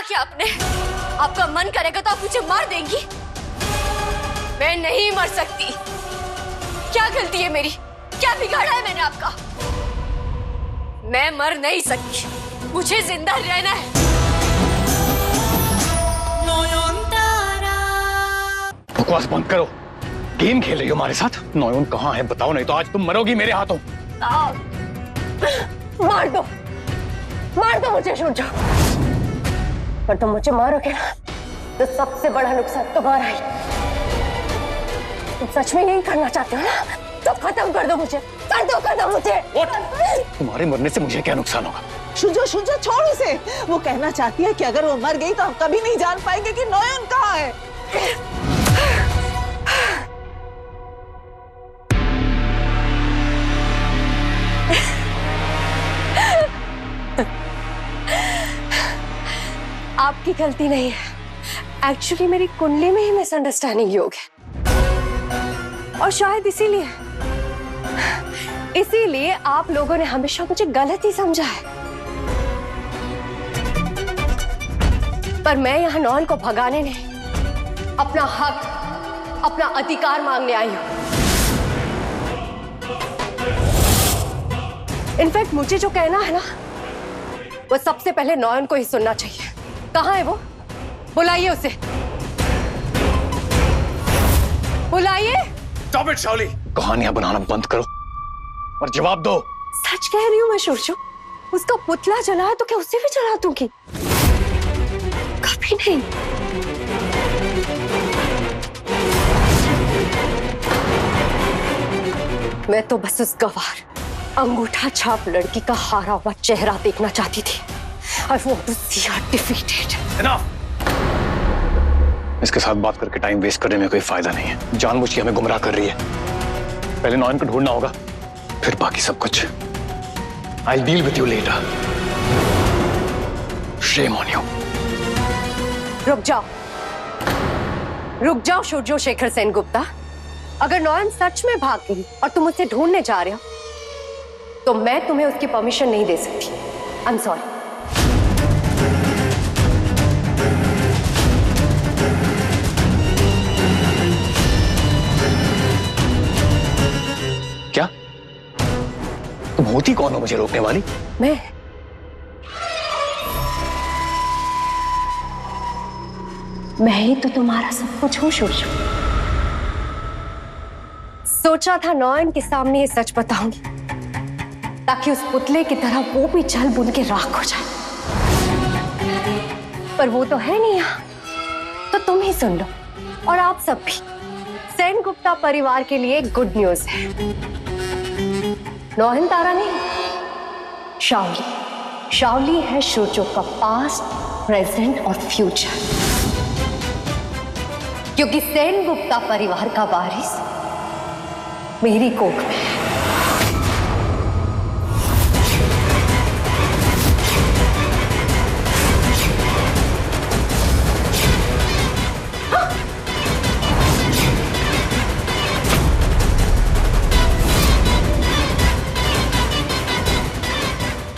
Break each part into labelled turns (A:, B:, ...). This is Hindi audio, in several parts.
A: क्या आपने? आपका मन करेगा तो आप मुझे मार देंगी? मैं नहीं मर सकती। क्या गलती है मेरी? क्या बिगाड़ा है मैंने आपका? मैं मर नहीं सकती, मुझे जिंदा रहना है।
B: बकवास बंद करो। गेम खेल रही हो हमारे साथ? नोयोन कहाँ है बताओ, नहीं तो आज तुम मरोगी मेरे हाथों।
A: मार दो मुझे सूरज। पर तुम मुझे मारोगे ना तो सबसे बड़ा नुकसान तुम्हारा ही। तुम सच में यही करना चाहते हो ना? तो खत्म कर दो मुझे, कर दो मुझे।
B: तुम्हारे मरने से मुझे क्या नुकसान होगा?
C: शुजो छोड़ उसे। वो कहना चाहती है कि अगर वो मर गई तो हम कभी नहीं जान पाएंगे कि नोयोन कहाँ है।
A: आपकी गलती नहीं है, एक्चुअली मेरी कुंडली में ही मिसअंडरस्टैंडिंग योग है और शायद इसीलिए आप लोगों ने हमेशा मुझे गलत ही समझा है। पर मैं यहाँ नॉन को भगाने नहीं, अपना हक, अपना अधिकार मांगने आई हूँ। इनफैक्ट मुझे जो कहना है ना वो सबसे पहले नॉन को ही सुनना चाहिए। कहाँ है वो? बुलाइए उसे, बुलाइए।
B: Stop it, शाओली। कहानियां बनाना बंद करो और जवाब दो।
A: सच कह रही हूँ मैं शोरशो। उसका पुतला जला है तो क्या उसे भी जला दूंगी? कभी नहीं। मैं तो बस उस गवार अंगूठा छाप लड़की का हारा हुआ चेहरा देखना चाहती थी। I want to see her defeated.
B: Enough! इसके साथ बात करके टाइम वेस्ट करने में कोई फायदा नहीं है। जानबूझ के हमें गुमराह कर रही है। पहले नॉयन को ढूंढना होगा, फिर बाकी सब कुछ। I'll deal with you later. Shame on you.
A: रुक जाओ शोरजो शेखर सेन गुप्ता। अगर नॉयन सच में भाग गई और तुम उसे ढूंढने जा रहे हो तो मैं तुम्हें उसकी परमिशन नहीं दे सकती। I am sorry.
B: क्या? तुम होती कौन हो मुझे रोकने वाली?
A: मैं ही तो तुम्हारा सब कुछ हूँ शोरशो। सोचा था नॉयन के सामने ये सच बताऊंगी ताकि उस पुतले की तरह वो भी जल बुन के राख हो जाए, पर वो तो है नहीं यहाँ। तो तुम ही सुन लो और आप सब भी। सेन गुप्ता परिवार के लिए गुड न्यूज है। नौहन तारा नहीं, शाओली है शोरजो का पास्ट, प्रेजेंट और फ्यूचर। क्योंकि सेन गुप्ता परिवार का वारिस मेरी कोख में है।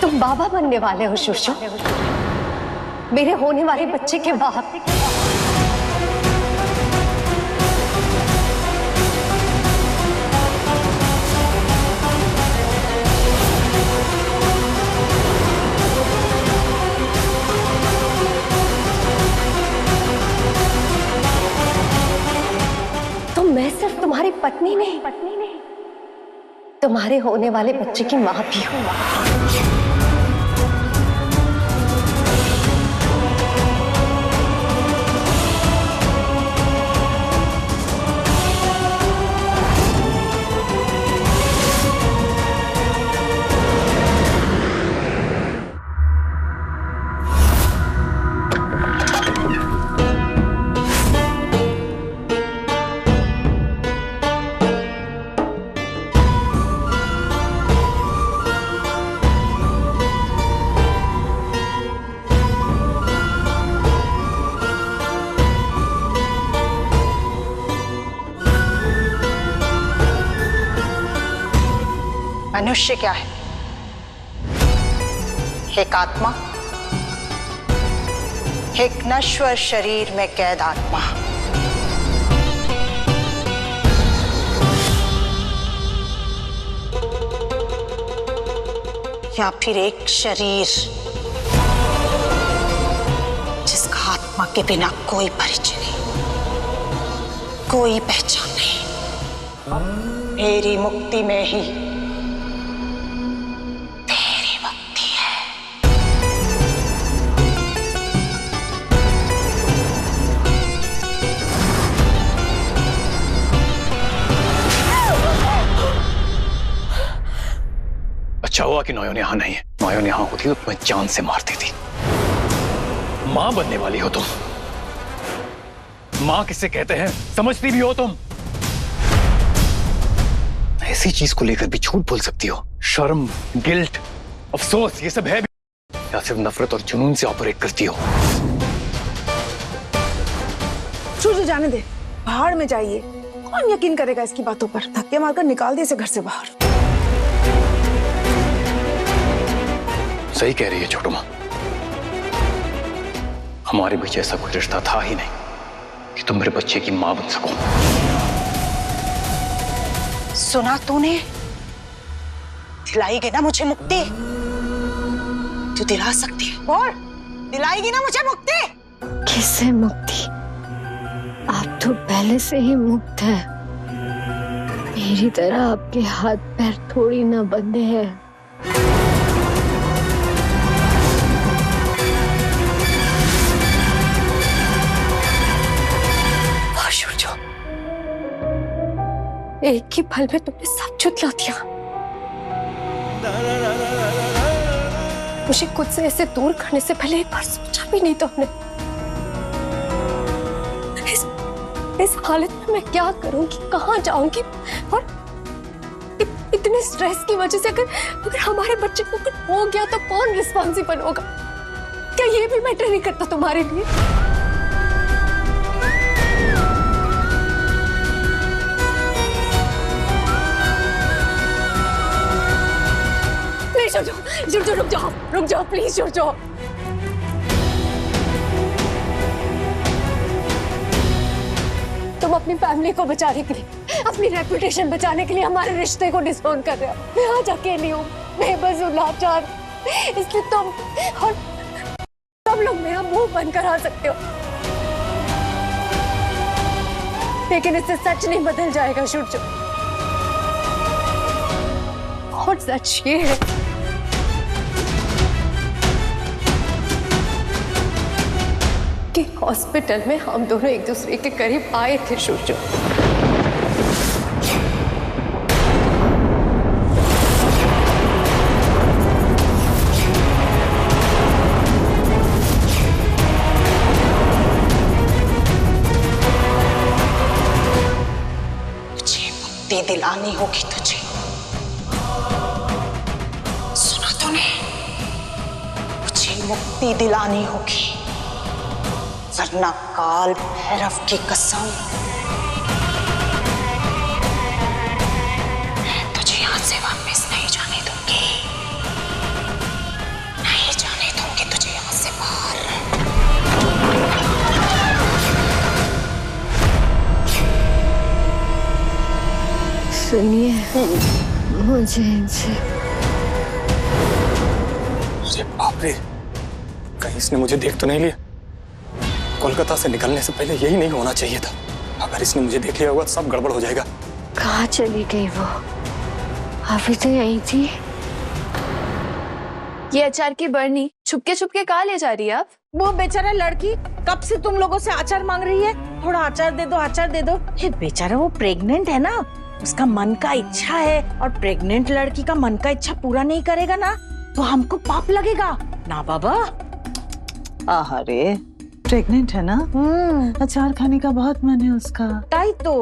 A: तुम बाबा बनने वाले हो शोरजो, मेरे होने वाले बच्चे के बाप। तो मैं सिर्फ तुम्हारी पत्नी नहीं, तुम्हारे होने वाले बच्चे की मां भी हूं।
C: मनुष्य क्या है? एक आत्मा,
D: एक नश्वर शरीर में कैद आत्मा। या फिर एक शरीर जिसका आत्मा के बिना कोई परिचय नहीं, कोई पहचान नहीं। मेरी मुक्ति में ही तेरी मुक्ति है।
B: अच्छा हुआ कि नॉयन यहाँ नहीं है। नॉयन यहाँ होती तो तुम्हें जान से मारती थी। मां बनने वाली हो तुम। मां किसे कहते हैं समझती भी हो तुम। ऐसी चीज को लेकर भी झूठ बोल सकती हो। शर्म, गिल्ट, अफसोस ये सब है भी, या सिर्फ नफरत और जुनून से ऑपरेट करती हो?
E: सूर्य जाने दे, पहाड़ में जाइए। कौन यकीन करेगा इसकी बातों पर? धक्के मारकर निकाल दे इसे घर से बाहर।
B: सही कह रही है छोटू मां। हमारे बीच ऐसा कोई रिश्ता था ही नहीं कि तुम मेरे बच्चे की मां बन सको।
D: सुना तूने? दिलाएगी ना मुझे मुक्ति? तू दिला सकती है। बोल, दिलाएगी ना मुझे मुक्ति?
A: किससे मुक्ति? आप तो पहले से ही मुक्त है। मेरी तरह आपके हाथ पैर थोड़ी ना बंधे हैं। एक ही पल में तुमने सब झुठला दिया। मुझे खुद से ऐसे दूर करने से पहले एक बार सोचा भी नहीं तुमने। इस हालत में मैं क्या करूंगी, कहाँ जाऊंगी? और इतने स्ट्रेस की वजह से अगर हमारे बच्चे को कुछ हो गया तो कौन रिस्पॉन्सिबल होगा? क्या ये भी मैटर नहीं करता तुम्हारे लिए? रुक जाओ प्लीज, रुक जाओ। तुम अपनी फैमिली को बचाने के लिए, अपनी रेपुटेशन बचाने के लिए हमारे रिश्ते को डिसोन कर रहे हो। मैं आज अकेली हूँ, बेबस हूँ, लाचार, इसलिए तुम और सब लोग मेरा मुंह बंद करा सकते हो, लेकिन इससे सच नहीं बदल जाएगा सूर्य। और सच ये है कि हॉस्पिटल में हम दोनों एक दूसरे के करीब आए थे सूर्य।
D: मुझे मुक्ति दिलानी होगी तुझे। सुना तूने? मुझे मुक्ति दिलानी होगी, वरना काल भैरव की कसम मैं तुझे यहां से वापस नहीं जाने दूंगी। नहीं जाने दूंगी तुझे यहां से बाहर।
A: सुनिए, मुझे इनसे।
B: अरे बाप रे, कहीं इसने मुझे देख तो नहीं लिया? कोलकाता से निकलने से पहले यही नहीं होना चाहिए था। अगर इसने मुझे देख लिया होगा तो सब गड़बड़ हो जाएगा।
A: कहाँ चली गई वो? अभी तो यही थी।
E: ये अचार की बरनी छुपके छुपके कहाँ ले जा रही है आप? वो बेचारा लड़की कब से तुम लोगों से अचार मांग रही है। थोड़ा अचार दे दो, अचार दे दो। ये बेचारा वो प्रेग्नेंट है ना, उसका मन का इच्छा है, और प्रेग्नेंट लड़की का मन का इच्छा पूरा नहीं करेगा ना तो हमको पाप लगेगा ना बाबा।
C: अरे प्रेग्नेंट है ना, अचार खाने का बहुत मन है उसका।
E: ताई तो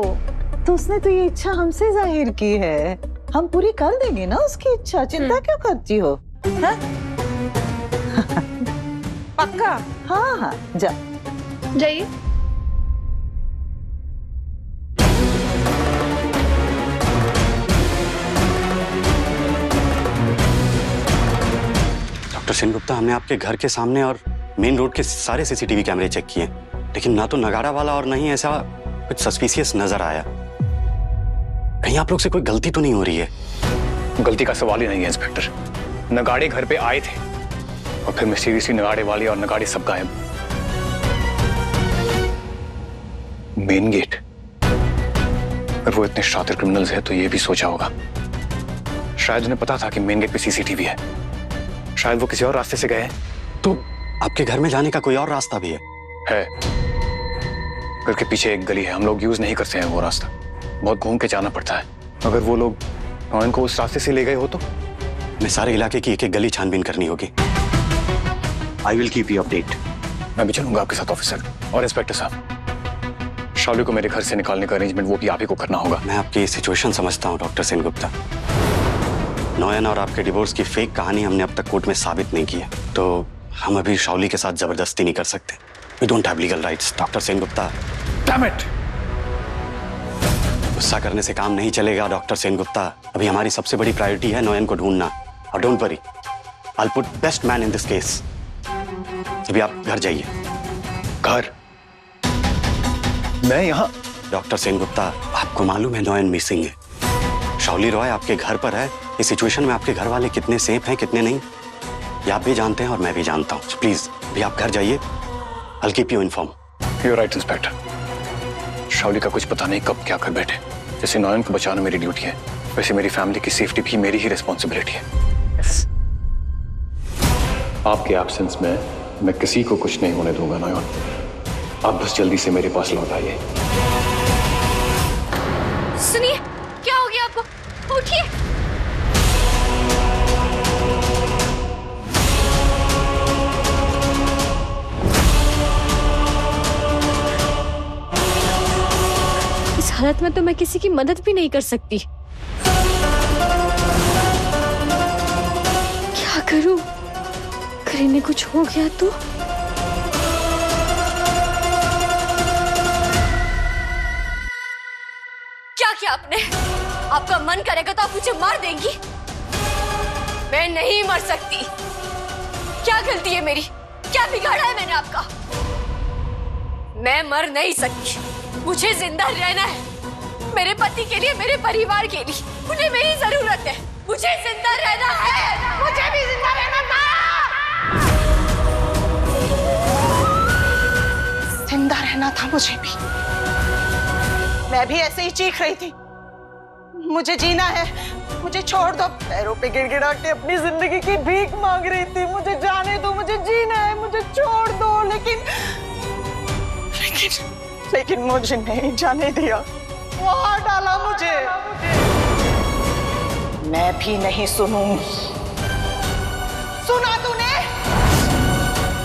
C: उसने तो ये इच्छा हमसे जाहिर की है, हम पूरी कर देंगे ना उसकी इच्छा। चिंता क्यों करती हो? हाँ?
E: पक्का?
C: हाँ हाँ, जा
E: जाइए।
F: डॉक्टर सेनगुप्ता, हमने आपके घर के सामने और मेन रोड के सारे सीसीटीवी कैमरे चेक किए, लेकिन ना तो नगाड़ा वाला और ना ही ऐसा कुछ सस्पिशियस नजर आया। कहीं आप लोग से कोई गलती तो नहीं हो रही है?
B: गलती का सवाल ही नहीं है इंस्पेक्टर। नगाड़े घर पे आए थे और फिर मिस्टीरियसली नगाड़े वाले और नगाड़े सब गायब। मेन गेट, अगर वो इतने शातिर क्रिमिनल्स है तो ये भी सोचा होगा। शायद उन्हें पता था कि मेन गेट पे सीसीटीवी है, शायद वो किसी और रास्ते से गए हैं।
F: तो आपके घर में जाने का कोई और रास्ता भी है?
B: घर के पीछे एक गली है, हम लोग यूज नहीं करते हैं वो रास्ता, बहुत घूम के जाना पड़ता है। अगर वो लोग नॉयन को उस रास्ते से ले गए हो तो
F: मैं सारे इलाके की एक एक गली छानबीन करनी होगी। I will keep you update.
B: मैं भी चलूंगा आपके साथ ऑफिसर। और इंस्पेक्टर साहब, शावली को मेरे घर से निकालने का अरेंजमेंट वो भी आप ही को करना होगा।
F: मैं आपकी सिचुएशन समझता हूँ डॉक्टर सेनगुप्ता। नॉयन और आपके डिवोर्स की फेक कहानी हमने अब तक कोर्ट में साबित नहीं की है, तो हम अभी शावली के साथ जबरदस्ती नहीं कर सकते। We don't have legal rights doctor Sengupta.
B: Damn it!
F: गुस्सा करने से काम नहीं चलेगा डॉक्टर सेनगुप्ता। अभी हमारी सबसे बड़ी प्रायोरिटी है नॉयन को ढूंढना। और don't worry, I will put best man in this case. अभी आप घर जाइए।
B: घर? मैं यहाँ?
F: डॉक्टर सेनगुप्ता, आपको मालूम है नॉयन मिसिंग है। शावली रॉय आपके घर पर है। इस सिचुएशन में आपके घर वाले कितने सेफ हैं कितने नहीं, ये आप भी जानते हैं और मैं भी जानता हूँ। प्लीज अभी आप घर जाइए। I'll keep you informed.
B: You're right, inspector. Shawli का कुछ पता नहीं कब क्या कर बैठे। जैसे नॉयन को बचाना मेरी ड्यूटी है, वैसे मेरी फैमिली की सेफ्टी भी मेरी ही रिस्पॉन्सिबिलिटी है। Yes. आपके एब्सेंस में मैं किसी को कुछ नहीं होने दूंगा नॉयन। आप बस जल्दी से मेरे पास लौट आइए।
A: सुनिए, क्या हो गया आपको? उठिए। इस हालत में तो मैं किसी की मदद भी नहीं कर सकती। क्या करूं? अगर इन्हें कुछ हो गया तो? क्या किया आपने? आपका मन करेगा तो आप मुझे मार देंगी? मैं नहीं मर सकती। क्या गलती है मेरी? क्या बिगाड़ा है मैंने आपका? मैं मर नहीं सकती, मुझे जिंदा रहना है। मेरे पति के लिए, मेरे परिवार के लिए, उन्हें मेरी जरूरत है। मुझे जिंदा रहना है, मुझे भी जिंदा रहना था।
D: जिंदा रहना था मुझे भी। मैं भी ऐसे ही चीख रही थी, मुझे जीना है, मुझे छोड़ दो। पैरों पे गिड़गिड़ा के अपनी जिंदगी की भीख मांग रही थी, मुझे जाने दो, मुझे जीना है, मुझे छोड़ दो। लेकिन मुझे नहीं जाने दिया, वहां डाला मुझे। मैं भी नहीं सुनूंगी। सुना